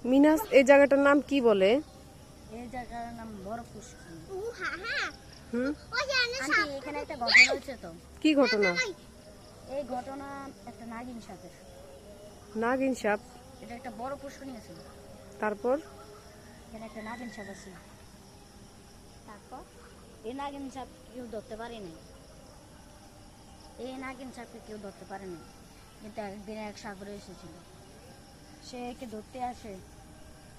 মিনাস এই জায়গাটার নাম কি বলে? এই জায়গার নাম বড় পুষ্কর। হুম, আন্টি এখানে একটা ঘটনা হয়েছে তো। কি ঘটনা? এই ঘটনা একটা নাগিন সাপের। নাগিন সাপ? এটা একটা বড় পুষ্করণী আছে। তারপর? এখানে একটা নাগিন সাপ আছে। তারপর এই নাগিন সাপ কেউ ধরতে পারেনি। এই নাগিন সাপকে কেউ ধরতে পারেনি, কিন্তু একদিন এক সাগরে এসেছিল। সে একে ধরতে আসে,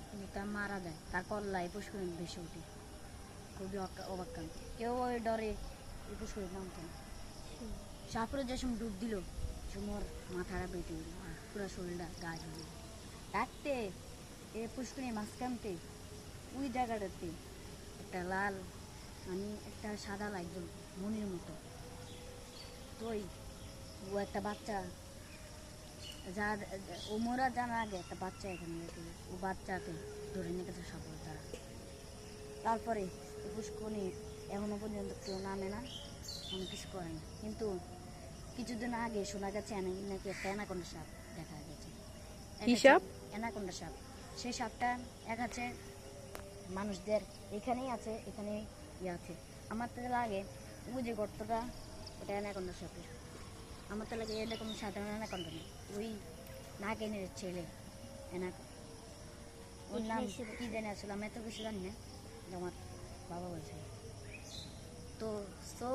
কিন্তু তা মারা যায়। তার কল্লায় পুষ্করিণী ভেসে ওঠে। খুবই অবাক্রান্ত, কেউ ওই ডরে এই পুষ্করিণী নামতো না। সাপুরে যে সময় ডুব দিল, সময় মাথাটা বেঁটে গেল আর পুরো শরীরটা গাছ হয়ে গেল। ডাকতে এ পুষ্করিণী মাঝখানতে ওই জায়গাটাতে একটা লাল একটা সাদা একজন মনির মতো। তো ও একটা বাচ্চা, যার ও মোরা জানার আগে একটা বাচ্চা এখানে রেখে ও বাচ্চাকে ধরে নিয়ে গেছে সাগর দ্বারা। তারপরে পুষ্করিণী এখনো পর্যন্ত কেউ নামে না, কোনো কিছু করে না। কিন্তু কিছুদিন আগে শোনা গেছে নাকি একটা অ্যানাকোন্ডা সাপ দেখা গেছে। কি সাপ? অ্যানাকোন্ডা সাপ। সেই সাপটা এক আছে মানুষদের এখানেই আছে, এখানেই আছে। আমার তো লাগে ওই যে গর্তটা, ওটা অ্যানাকোন্ডা সাপের। আমার তো লাগে এরকম সাধারণ অ্যানাকোন্ডা নেই, ওই নাগিনের ছেলে অ্যানাকোন্ডা। ওর নাম কি জানি আসলে, আমি এত কিছু জানি না, আমার বাবা বলছে। তো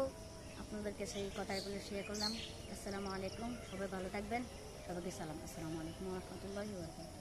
আপনাদেরকে সেই কথাগুলো শেয়ার করলাম। আসসালামু আলাইকুম, সবাই ভালো থাকবেন। সবাইকে সালাম। আসসালামু আলাইকুম ওয়া রাহমাতুল্লাহি ওয়া বারাকাতুহু।